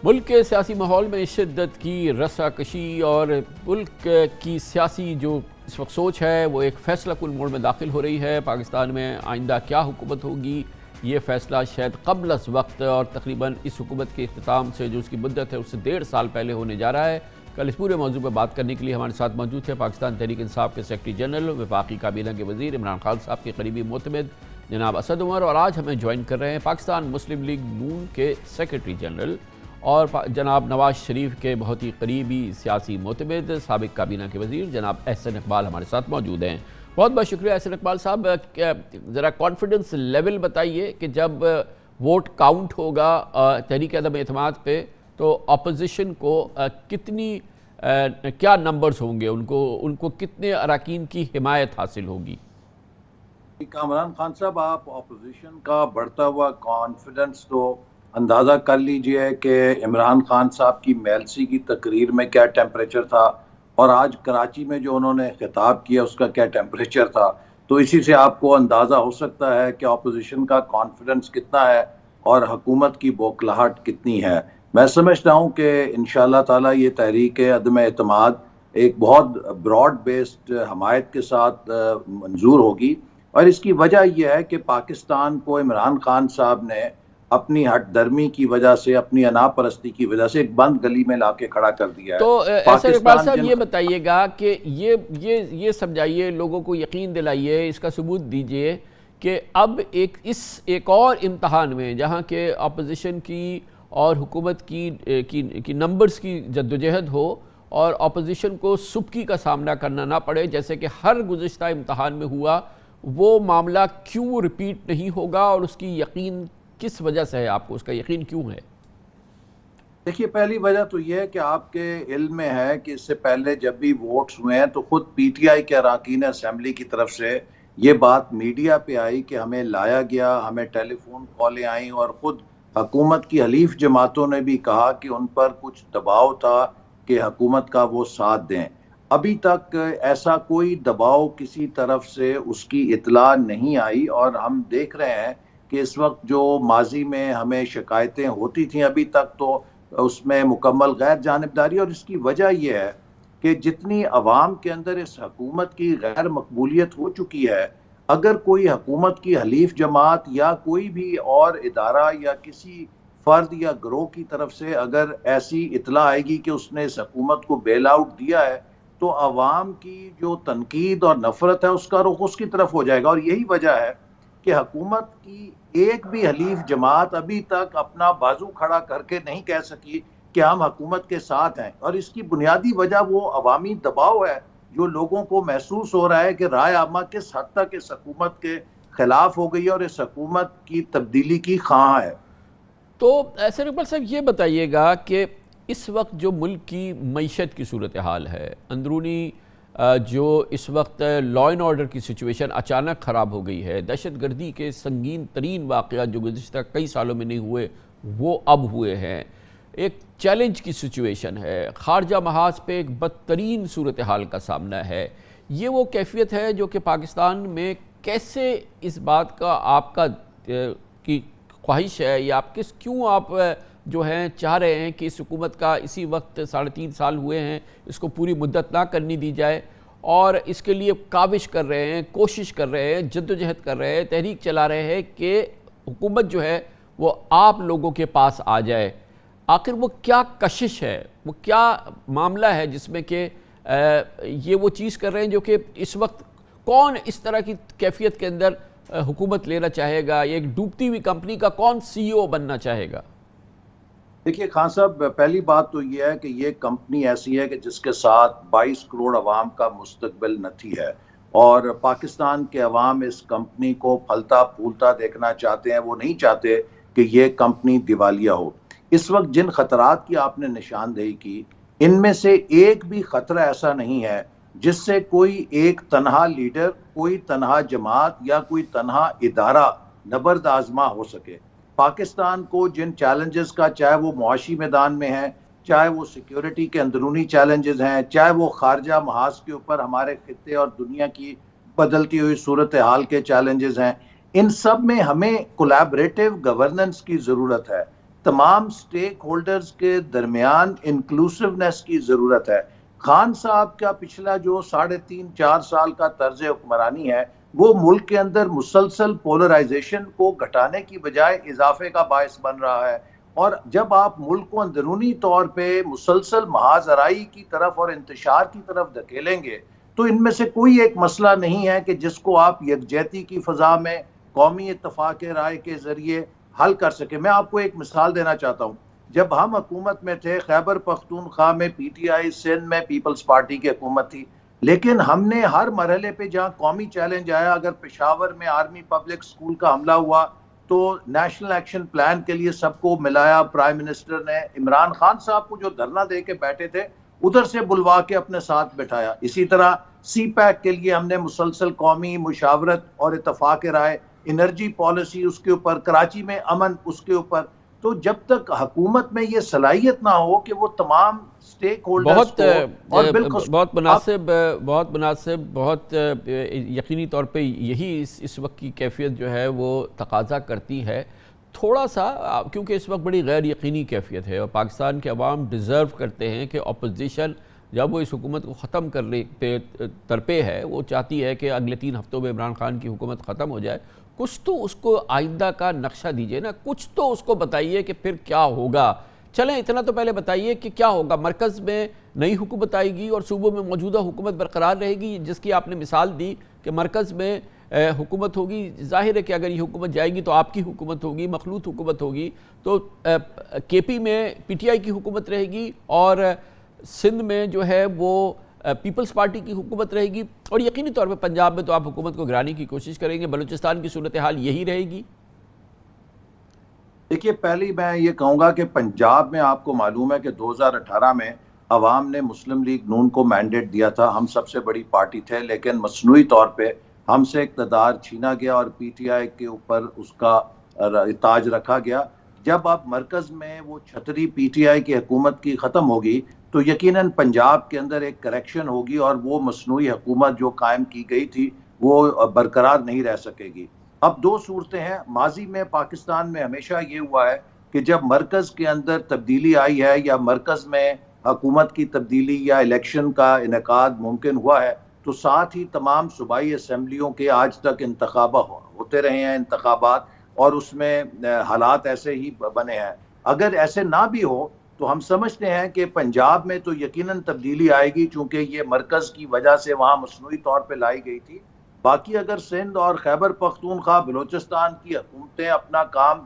ملک کے سیاسی ماحول میں شدت کی رسا کشی اور ملک کی سیاسی جو اس وقت سوچ ہے وہ ایک فیصلہ کن موڑ میں داخل ہو رہی ہے۔ پاکستان میں آئندہ کیا حکومت ہوگی، یہ فیصلہ شاید قبل از وقت اور تقریباً اس حکومت کے اختتام سے جو اس کی مدت ہے اس سے 1.5 سال پہلے ہونے جا رہا ہے۔ کل اس پورے موضوع پہ بات کرنے کے لیے ہمارے ساتھ موجود تھے پاکستان تحریک انصاف کے سیکرٹری جنرل، وفاقی کابینہ کے وزیر عمران خان صاحب کے قریبی معتمد جناب اسد عمر، اور آج ہمیں جوائن کر رہے ہیں پاکستان مسلم لیگ نون کے سیکرٹری جنرل اور جناب نواز شریف کے بہت ہی قریبی سیاسی معتمد سابق کابینہ کے وزیر جناب احسن اقبال ہمارے ساتھ موجود ہیں۔ بہت بہت شکریہ احسن اقبال صاحب، ذرا کانفیڈنس لیول بتائیے کہ جب ووٹ کاؤنٹ ہوگا تحریک عدم اعتماد پہ تو اپوزیشن کو کتنی کیا نمبرز ہوں گے، ان کو کتنے اراکین کی حمایت حاصل ہوگی؟ کامران خان صاحب، آپ اپوزیشن کا بڑھتا ہوا کانفیڈنس تو اندازہ کر لیجئے کہ عمران خان صاحب کی میلسی کی تقریر میں کیا ٹیمپریچر تھا اور آج کراچی میں جو انہوں نے خطاب کیا اس کا کیا ٹیمپریچر تھا، تو اسی سے آپ کو اندازہ ہو سکتا ہے کہ اپوزیشن کا کانفیڈنس کتنا ہے اور حکومت کی بوکھلاہٹ کتنی ہے۔ میں سمجھتا ہوں کہ انشاءاللہ تعالی یہ تحریک عدم اعتماد ایک بہت براڈ بیسڈ حمایت کے ساتھ منظور ہوگی، اور اس کی وجہ یہ ہے کہ پاکستان کو عمران خان صاحب نے اپنی ہٹ درمی کی وجہ سے، اپنی انا پرستی کی وجہ سے ایک بند گلی میں لا کے کھڑا کر دیا ہے۔ تو احسن اقبال صاحب یہ بتائیے گا کہ یہ سمجھائیے، لوگوں کو یقین دلائیے، اس کا ثبوت دیجئے کہ اب ایک اور امتحان میں جہاں کہ اپوزیشن کی اور حکومت کی نمبرز کی جدوجہد ہو اور اپوزیشن کو سبکی کا سامنا کرنا نہ پڑے جیسے کہ ہر گزشتہ امتحان میں ہوا، وہ معاملہ کیوں ریپیٹ نہیں ہوگا اور اس کی یقین کس وجہ سے ہے؟ آپ کو اس کا یقین کیوں ہے؟ دیکھیے، پہلی وجہ تو یہ ہے کہ آپ کے علم میں ہے کہ اس سے پہلے جب بھی ووٹس ہوئے ہیں تو خود پی ٹی آئی کے اراکین اسمبلی کی طرف سے یہ بات میڈیا پہ آئی کہ ہمیں لایا گیا، ہمیں ٹیلی فون کالیں آئیں، اور خود حکومت کی حلیف جماعتوں نے بھی کہا کہ ان پر کچھ دباؤ تھا کہ حکومت کا وہ ساتھ دیں۔ ابھی تک ایسا کوئی دباؤ کسی طرف سے اس کی اطلاع نہیں آئی، اور ہم دیکھ رہے ہیں کہ اس وقت جو ماضی میں ہمیں شکایتیں ہوتی تھیں ابھی تک تو اس میں مکمل غیر جانبداری، اور اس کی وجہ یہ ہے کہ جتنی عوام کے اندر اس حکومت کی غیر مقبولیت ہو چکی ہے، اگر کوئی حکومت کی حلیف جماعت یا کوئی بھی اور ادارہ یا کسی فرد یا گروہ کی طرف سے اگر ایسی اطلاع آئے گی کہ اس نے اس حکومت کو بیل آؤٹ دیا ہے تو عوام کی جو تنقید اور نفرت ہے اس کا رخ اس کی طرف ہو جائے گا۔ اور یہی وجہ ہے کہ حکومت کی ایک بھی حلیف جماعت ابھی تک اپنا بازو کھڑا کر کے نہیں کہہ سکی کہ ہم حکومت کے ساتھ ہیں، اور اس کی بنیادی وجہ وہ عوامی دباؤ ہے جو لوگوں کو محسوس ہو رہا ہے کہ رائے عامہ کس حد تک اس حکومت کے خلاف ہو گئی ہے اور اس حکومت کی تبدیلی کی خواہاں ہے۔ تو احسن اقبال صاحب یہ بتائیے گا کہ اس وقت جو ملک کی معیشت کی صورتحال ہے، اندرونی جو اس وقت لا اینڈ آرڈر کی سچویشن اچانک خراب ہو گئی ہے، دہشت گردی کے سنگین ترین واقعات جو گزشتہ کئی سالوں میں نہیں ہوئے وہ اب ہوئے ہیں، ایک چیلنج کی سچویشن ہے، خارجہ محاذ پہ ایک بدترین صورتحال کا سامنا ہے، یہ وہ کیفیت ہے جو کہ پاکستان میں کیسے اس بات کا آپ کا کی خواہش ہے یا کیوں آپ جو ہیں چاہ رہے ہیں کہ اس حکومت کا اسی وقت 3.5 سال ہوئے ہیں اس کو پوری مدت نہ کرنی دی جائے، اور اس کے لیے کاوش کر رہے ہیں، کوشش کر رہے ہیں، جدوجہد کر رہے ہیں، تحریک چلا رہے ہیں کہ حکومت جو ہے وہ آپ لوگوں کے پاس آ جائے؟ آخر وہ کیا کشش ہے، وہ کیا معاملہ ہے جس میں کہ یہ وہ چیز کر رہے ہیں جو کہ اس وقت کون اس طرح کی کیفیت کے اندر حکومت لینا چاہے گا؟ ایک ڈوبتی ہوئی کمپنی کا کون سی او بننا چاہے گا؟ دیکھیے خان صاحب، پہلی بات تو یہ ہے کہ یہ کمپنی ایسی ہے کہ جس کے ساتھ 22 کروڑ عوام کا مستقبل نتھی ہے، اور پاکستان کے عوام اس کمپنی کو پھلتا پھولتا دیکھنا چاہتے ہیں، وہ نہیں چاہتے کہ یہ کمپنی دیوالیہ ہو۔ اس وقت جن خطرات کی آپ نے نشاندہی کی، ان میں سے ایک بھی خطرہ ایسا نہیں ہے جس سے کوئی ایک تنہا لیڈر، کوئی تنہا جماعت یا کوئی تنہا ادارہ نبرد آزما ہو سکے۔ پاکستان کو جن چیلنجز کا، چاہے وہ معاشی میدان میں ہیں، چاہے وہ سیکیورٹی کے اندرونی چیلنجز ہیں، چاہے وہ خارجہ محاذ کے اوپر ہمارے خطے اور دنیا کی بدلتی ہوئی صورتحال کے چیلنجز ہیں، ان سب میں ہمیں کولیبریٹو گورننس کی ضرورت ہے۔ تمام سٹیک ہولڈرز کے درمیان انکلوسیونیس کی ضرورت ہے۔ خان صاحب کا پچھلا جو 3.5-4 سال کا طرز حکمرانی ہے وہ ملک کے اندر مسلسل پولرائزیشن کو گھٹانے کی بجائے اضافے کا باعث بن رہا ہے، اور جب آپ ملک کو اندرونی طور پہ مسلسل محاذ آرائی کی طرف اور انتشار کی طرف دھکیلیں گے تو ان میں سے کوئی ایک مسئلہ نہیں ہے کہ جس کو آپ یکجہتی کی فضا میں قومی اتفاق رائے کے ذریعے حل کر سکے۔ میں آپ کو ایک مثال دینا چاہتا ہوں، جب ہم حکومت میں تھے خیبر پختونخوا میں پی ٹی آئی، سندھ میں پیپلز پارٹی کی حکومت تھی، لیکن ہم نے ہر مرحلے پہ جہاں قومی چیلنج آیا، اگر پشاور میں آرمی پبلک سکول کا حملہ ہوا تو نیشنل ایکشن پلان کے لیے سب کو ملایا، پرائم منسٹر نے عمران خان صاحب کو جو دھرنا دے کے بیٹھے تھے ادھر سے بلوا کے اپنے ساتھ بٹھایا۔ اسی طرح سی پیک کے لیے ہم نے مسلسل قومی مشاورت اور اتفاق رائے، انرجی پالیسی اس کے اوپر، کراچی میں امن اس کے اوپر۔ تو جب تک حکومت میں یہ صلاحیت نہ ہو کہ وہ تمام سٹیک ہولڈرز بہت کو، اور بہت مناسب بہت یقینی طور پہ یہی اس وقت کی کیفیت جو ہے وہ تقاضا کرتی ہے تھوڑا سا، کیونکہ اس وقت بڑی غیر یقینی کیفیت ہے اور پاکستان کے عوام ڈیزرو کرتے ہیں کہ اپوزیشن جب وہ اس حکومت کو ختم کرنے پہ ترپے ہے، وہ چاہتی ہے کہ اگلے 3 ہفتوں میں عمران خان کی حکومت ختم ہو جائے۔ کچھ تو اس کو آئندہ کا نقشہ دیجئے نا، کچھ تو اس کو بتائیے کہ پھر کیا ہوگا۔ چلیں اتنا تو پہلے بتائیے کہ کیا ہوگا، مرکز میں نئی حکومت آئے گی اور صوبوں میں موجودہ حکومت برقرار رہے گی، جس کی آپ نے مثال دی کہ مرکز میں حکومت ہوگی۔ ظاہر ہے کہ اگر یہ حکومت جائے گی تو آپ کی حکومت ہوگی، مخلوط حکومت ہوگی، تو کے پی میں پی ٹی آئی کی حکومت رہے گی اور سندھ میں جو ہے وہ پیپلز پارٹی کی حکومت رہے گی، اور یقینی طور پہ پنجاب میں تو آپ حکومت کو گرانے کی کوشش کریں گے۔ بلوچستان کی صورتحال یہی رہے گی؟ دیکھیے، پہلی میں یہ کہوں گا کہ پنجاب میں آپ کو معلوم ہے کہ 2018 میں عوام نے مسلم لیگ نون کو مینڈیٹ دیا تھا، ہم سب سے بڑی پارٹی تھے، لیکن مصنوعی طور پہ ہم سے اقتدار چھینا گیا اور پی ٹی آئی کے اوپر اس کا تاج رکھا گیا۔ جب اب مرکز میں وہ چھتری پی ٹی آئی کی حکومت کی ختم ہوگی تو یقیناً پنجاب کے اندر ایک کریکشن ہوگی اور وہ مصنوعی حکومت جو قائم کی گئی تھی وہ برقرار نہیں رہ سکے گی۔ اب 2 صورتیں ہیں۔ ماضی میں پاکستان میں ہمیشہ یہ ہوا ہے کہ جب مرکز کے اندر تبدیلی آئی ہے یا مرکز میں حکومت کی تبدیلی یا الیکشن کا انعقاد ممکن ہوا ہے تو ساتھ ہی تمام صوبائی اسمبلیوں کے آج تک انتخابات ہوتے رہے ہیں، انتخابات، اور اس میں حالات ایسے ہی بنے ہیں۔ اگر ایسے نہ بھی ہو تو ہم سمجھتے ہیں کہ پنجاب میں تو یقیناً تبدیلی آئے گی، چونکہ یہ مرکز کی وجہ سے وہاں مصنوعی طور پہ لائی گئی تھی۔ باقی اگر سندھ اور خیبر پختونخوا، بلوچستان کی حکومتیں اپنا کام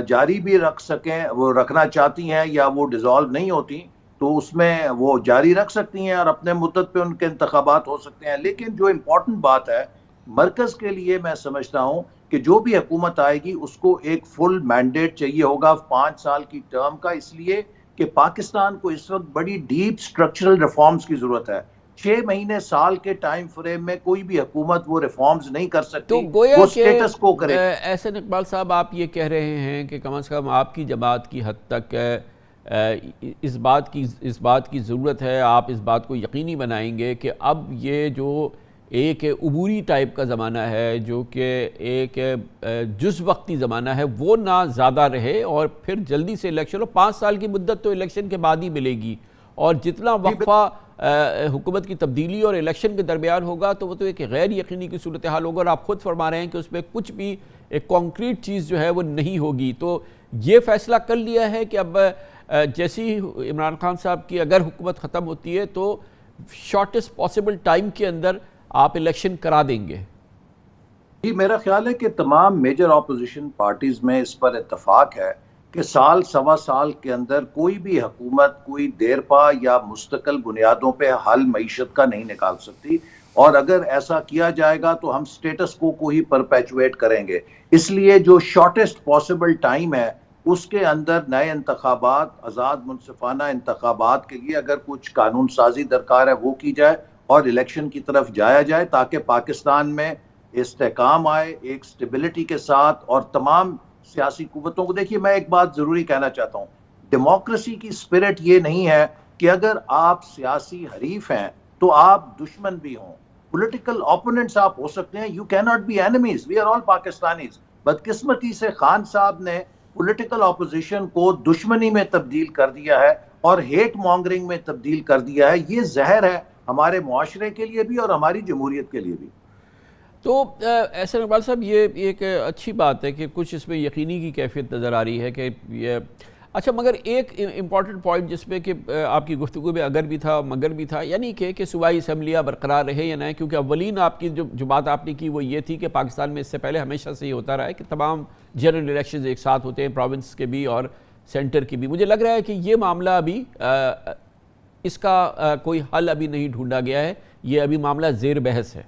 جاری بھی رکھ سکیں، وہ رکھنا چاہتی ہیں یا وہ ڈیزالو نہیں ہوتی تو اس میں وہ جاری رکھ سکتی ہیں اور اپنے مدت پہ ان کے انتخابات ہو سکتے ہیں۔ لیکن جو امپورٹنٹ بات ہے مرکز کے لیے، میں سمجھتا ہوں کہ جو بھی حکومت آئے گی اس کو ایک فل مینڈیٹ چاہیے ہوگا 5 سال کی ٹرم کا، اس لیے کہ پاکستان کو اس وقت بڑی ڈیپ سٹرکچرل ریفارمز کی ضرورت ہے۔ 6 مہینے سال کے ٹائم فریم میں کوئی بھی حکومت وہ ریفارمز نہیں کر سکتی، تو گویا وہ کہ سٹیٹس کو کرے۔ احسن اقبال صاحب، آپ یہ کہہ رہے ہیں کہ کم از کم آپ کی جماعت کی حد تک اس بات کی ضرورت ہے، آپ اس بات کو یقینی بنائیں گے کہ اب یہ جو ایک عبوری ٹائپ کا زمانہ ہے، جو کہ ایک جز وقتی زمانہ ہے، وہ نہ زیادہ رہے اور پھر جلدی سے الیکشن ہو۔ 5 سال کی مدت تو الیکشن کے بعد ہی ملے گی، اور جتنا وقفہ حکومت کی تبدیلی اور الیکشن کے درمیان ہوگا تو وہ تو ایک غیر یقینی کی صورتحال ہوگا، اور آپ خود فرما رہے ہیں کہ اس میں کچھ بھی ایک کانکریٹ چیز جو ہے وہ نہیں ہوگی۔ تو یہ فیصلہ کر لیا ہے کہ اب جیسی عمران خان صاحب کی اگر حکومت ختم ہوتی ہے تو شارٹسٹ پاسبل ٹائم کے اندر آپ الیکشن کرا دیں گے؟ جی، میرا خیال ہے کہ تمام میجر اپوزیشن پارٹیز میں اس پر اتفاق ہے کہ سال سوا سال کے اندر کوئی بھی حکومت کوئی دیرپا یا مستقل بنیادوں پہ حل معیشت کا نہیں نکال سکتی، اور اگر ایسا کیا جائے گا تو ہم سٹیٹس کو ہی پرپیچویٹ کریں گے۔ اس لیے جو شارٹسٹ پاسبل ٹائم ہے اس کے اندر نئے انتخابات، آزاد منصفانہ انتخابات کے لیے اگر کچھ قانون سازی درکار ہے وہ کی جائے اور الیکشن کی طرف جایا جائے، تاکہ پاکستان میں استحکام آئے ایک سٹیبلٹی کے ساتھ، اور تمام سیاسی قوتوں کو۔ دیکھیے، میں ایک بات ضروری کہنا چاہتا ہوں، ڈیموکریسی کی اسپرٹ یہ نہیں ہے کہ اگر آپ سیاسی حریف ہیں تو آپ دشمن بھی ہوں، پولیٹیکل اوپوننٹس آپ ہو سکتے ہیں، یو کی not be enemies, we are all Pakistanis. بدقسمتی سے خان صاحب نے پولیٹیکل اپوزیشن کو دشمنی میں تبدیل کر دیا ہے اور ہیٹ مانگرنگ میں تبدیل کر دیا ہے. یہ زہر ہے ہمارے معاشرے کے لیے بھی اور ہماری جمہوریت کے لیے بھی. تو احسن اقبال صاحب، یہ ایک اچھی بات ہے کہ کچھ اس میں یقینی کی کیفیت نظر آ رہی ہے کہ یہ اچھا، مگر ایک امپورٹنٹ پوائنٹ جس پہ کہ آپ کی گفتگو میں اگر بھی تھا مگر بھی تھا، یعنی کہ صوبائی اسمبلیاں برقرار رہے یا نہیں، کیونکہ اولین آپ کی جو بات آپ نے کی وہ یہ تھی کہ پاکستان میں اس سے پہلے ہمیشہ سے یہ ہوتا رہا ہے کہ تمام جنرل الیکشنز ایک ساتھ ہوتے ہیں، پروونس کے بھی اور سینٹر کی بھی. مجھے لگ رہا ہے کہ یہ معاملہ ابھی اس کا کوئی حل ابھی نہیں ڈھونڈا گیا ہے، یہ ابھی معاملہ زیر بحث ہے.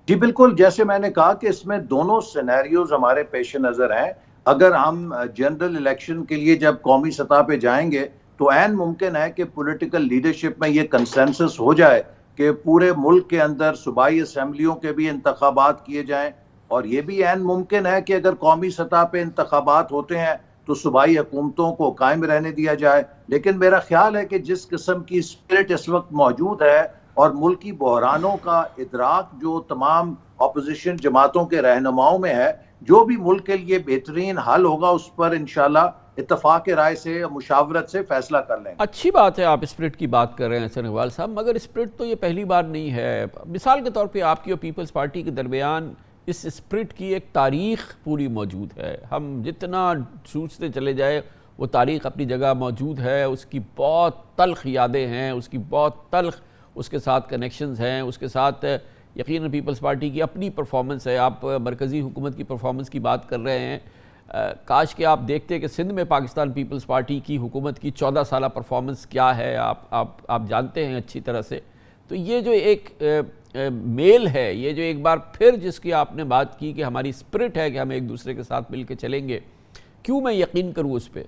جی بالکل، جیسے میں نے کہا کہ اس میں دونوں سینیریوز ہمارے پیش نظر ہیں. اگر ہم جنرل الیکشن کے لیے جب قومی سطح پہ جائیں گے تو عین ممکن ہے کہ پولیٹیکل لیڈرشپ میں یہ کنسنسس ہو جائے کہ پورے ملک کے اندر صوبائی اسمبلیوں کے بھی انتخابات کیے جائیں، اور یہ بھی عین ممکن ہے کہ اگر قومی سطح پہ انتخابات ہوتے ہیں تو صوبائی حکومتوں کو قائم رہنے دیا جائے. لیکن میرا خیال ہے کہ جس قسم کی اسپرٹ اس وقت موجود ہے اور ملکی بحرانوں کا ادراک جو تمام اپوزیشن جماعتوں کے رہنماؤں میں ہے، جو بھی ملک کے لیے بہترین حل ہوگا اس پر انشاءاللہ اتفاق رائے سے مشاورت سے فیصلہ کر لیں گے. اچھی بات ہے آپ اسپرٹ کی بات کر رہے ہیں احسن اقبال صاحب، مگر اسپرٹ تو یہ پہلی بار نہیں ہے. مثال کے طور پہ آپ کی اور پیپلز پارٹی کے درمیان اس اسپرٹ کی ایک تاریخ پوری موجود ہے. ہم جتنا سوچتے چلے جائے وہ تاریخ اپنی جگہ موجود ہے. اس کی بہت تلخ یادیں ہیں، اس کی بہت تلخ اس کے ساتھ کنیکشنز ہیں، اس کے ساتھ یقیناً پیپلز پارٹی کی اپنی پرفارمنس ہے. آپ مرکزی حکومت کی پرفارمنس کی بات کر رہے ہیں. کاش کہ آپ دیکھتے کہ سندھ میں پاکستان پیپلز پارٹی کی حکومت کی 14 سالہ پرفارمنس کیا ہے، آپ جانتے ہیں اچھی طرح سے. تو یہ جو ایک میل ہے، یہ جو ایک بار پھر جس کی آپ نے بات کی کہ ہماری اسپرٹ ہے کہ ہم ایک دوسرے کے ساتھ مل کے چلیں گے، کیوں میں یقین کروں اس پہ؟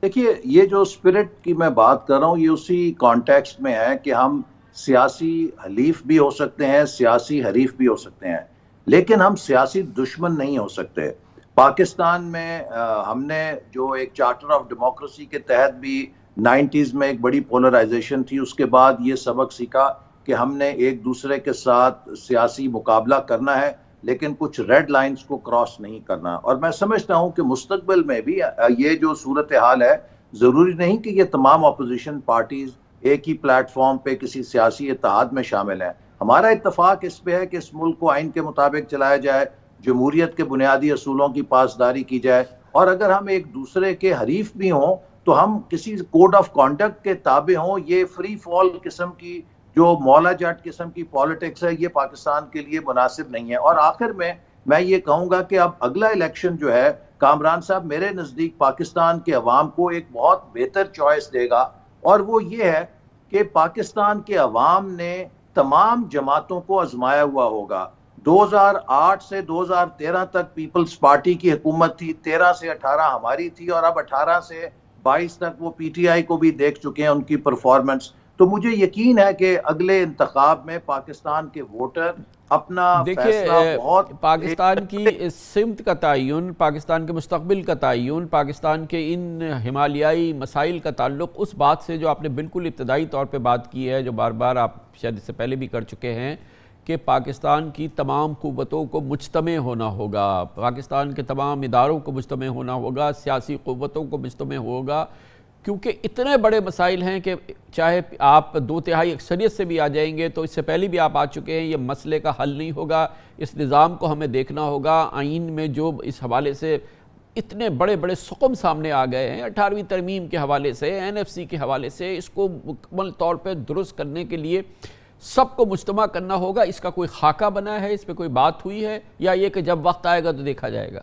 دیکھیے، یہ جو اسپرٹ کی میں بات کر رہا ہوں یہ اسی کانٹیکسٹ میں ہے کہ ہم سیاسی حلیف بھی ہو سکتے ہیں، سیاسی حریف بھی ہو سکتے ہیں، لیکن ہم سیاسی دشمن نہیں ہو سکتے. پاکستان میں ہم نے جو ایک چارٹر آف ڈیموکریسی کے تحت بھی 90s میں ایک بڑی پولرائزیشن تھی، اس کے بعد یہ سبق سیکھا کہ ہم نے ایک دوسرے کے ساتھ سیاسی مقابلہ کرنا ہے لیکن کچھ ریڈ لائنز کو کراس نہیں کرنا. اور میں سمجھتا ہوں کہ مستقبل میں بھی یہ جو صورتحال ہے، ضروری نہیں کہ یہ تمام اپوزیشن پارٹیز ایک ہی پلیٹ فارم پہ کسی سیاسی اتحاد میں شامل ہیں. ہمارا اتفاق اس پہ ہے کہ اس ملک کو آئین کے مطابق چلایا جائے، جمہوریت کے بنیادی اصولوں کی پاسداری کی جائے، اور اگر ہم ایک دوسرے کے حریف بھی ہوں تو ہم کسی کوڈ آف کانڈکٹ کے تابع ہوں. یہ فری فال قسم کی جو مولا جٹ قسم کی پالیٹکس ہے، یہ پاکستان کے لیے مناسب نہیں ہے. اور آخر میں یہ کہوں گا کہ اب اگلا الیکشن جو ہے کامران صاحب، میرے نزدیک پاکستان کے عوام کو ایک بہت بہتر چوائس دے گا، اور وہ یہ ہے کہ پاکستان کے عوام نے تمام جماعتوں کو آزمایا ہوا ہوگا. 2008 سے 2013 تک پیپلز پارٹی کی حکومت تھی، 13 سے 18 ہماری تھی، اور اب 18 سے 22 تک وہ پی ٹی آئی کو بھی دیکھ چکے ہیں ان کی پرفارمنس. تو مجھے یقین ہے کہ اگلے انتخاب میں پاکستان کے ووٹر اپنا فیصلہ بہت پاکستان کی سمت کا تعین، پاکستان کے مستقبل کا تعین، پاکستان کے ان ہمالیائی مسائل کا تعلق اس بات سے جو آپ نے بالکل ابتدائی طور پہ بات کی ہے، جو بار بار آپ شاید اس سے پہلے بھی کر چکے ہیں، کہ پاکستان کی تمام قوتوں کو مجتمع ہونا ہوگا، پاکستان کے تمام اداروں کو مجتمع ہونا ہوگا، سیاسی قوتوں کو مجتمع ہوگا، کیونکہ اتنے بڑے مسائل ہیں کہ چاہے آپ 2/3 اکثریت سے بھی آ جائیں گے، تو اس سے پہلے بھی آپ آ چکے ہیں، یہ مسئلے کا حل نہیں ہوگا. اس نظام کو ہمیں دیکھنا ہوگا. آئین میں جو اس حوالے سے اتنے بڑے بڑے سقم سامنے آ گئے ہیں، 18ویں ترمیم کے حوالے سے، NFC کے حوالے سے، اس کو مکمل طور پہ درست کرنے کے لیے سب کو مجتمع کرنا ہوگا. اس کا کوئی خاکہ بنا ہے، اس پہ کوئی بات ہوئی ہے، یا یہ کہ جب وقت آئے گا تو دیکھا جائے گا؟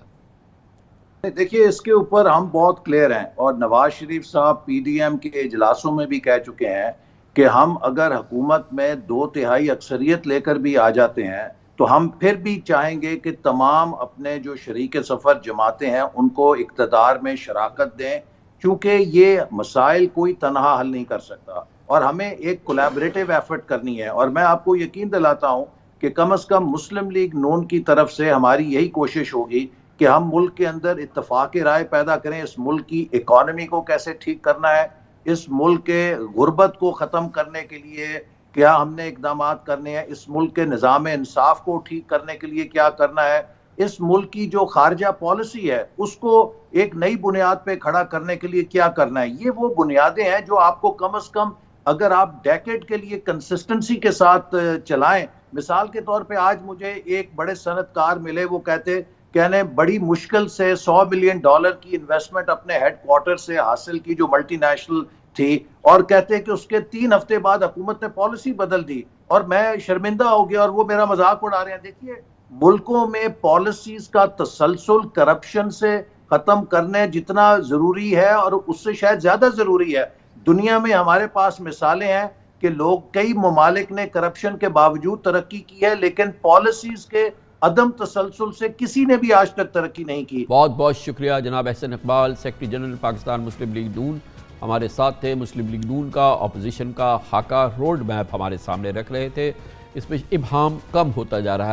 دیکھیے، اس کے اوپر ہم بہت کلیئر ہیں، اور نواز شریف صاحب پی ڈی ایم کے اجلاسوں میں بھی کہہ چکے ہیں کہ ہم اگر حکومت میں 2/3 اکثریت لے کر بھی آ جاتے ہیں تو ہم پھر بھی چاہیں گے کہ تمام اپنے جو شریک سفر جماعتیں ہیں ان کو اقتدار میں شراکت دیں، کیونکہ یہ مسائل کوئی تنہا حل نہیں کر سکتا، اور ہمیں ایک کولیبریٹیو ایفرٹ کرنی ہے. اور میں آپ کو یقین دلاتا ہوں کہ کم از کم مسلم لیگ نون کی طرف سے ہماری یہی کوشش ہوگی کہ ہم ملک کے اندر اتفاق رائے پیدا کریں. اس ملک کی اکانومی کو کیسے ٹھیک کرنا ہے، اس ملک کے غربت کو ختم کرنے کے لیے کیا ہم نے اقدامات کرنے ہیں، اس ملک کے نظام انصاف کو ٹھیک کرنے کے لیے کیا کرنا ہے، اس ملک کی جو خارجہ پالیسی ہے اس کو ایک نئی بنیاد پہ کھڑا کرنے کے لیے کیا کرنا ہے. یہ وہ بنیادیں ہیں جو آپ کو کم از کم اگر آپ ڈیکیڈ کے لیے کنسسٹنسی کے ساتھ چلائیں. مثال کے طور پہ آج مجھے ایک بڑے صنعت کار ملے، وہ کہنے بڑی مشکل سے $100 ملین کی انویسٹمنٹ اپنے ہیڈ کوارٹر سے حاصل کی جو ملٹی نیشنل تھی، اور کہتے کہ اس کے 3 ہفتے بعد حکومت نے پالیسی بدل دی اور میں شرمندہ ہو گیا اور وہ میرا مذاق اڑا رہے ہیں. دیکھیے ملکوں میں پالیسیز کا تسلسل کرپشن سے ختم کرنے جتنا ضروری ہے اور اس سے شاید زیادہ ضروری ہے. دنیا میں ہمارے پاس مثالیں ہیں کہ کئی ممالک نے کرپشن کے باوجود ترقی کی ہے، لیکن پالیسیز کے عدم تسلسل سے کسی نے بھی آج تک ترقی نہیں کی. بہت بہت شکریہ جناب احسن اقبال، سیکرٹری جنرل پاکستان مسلم لیگ نون ہمارے ساتھ تھے. مسلم لیگ نون کا اپوزیشن کا خاکہ روڈ میپ ہمارے سامنے رکھ رہے تھے. اس میں ابہام کم ہوتا جا رہا ہے.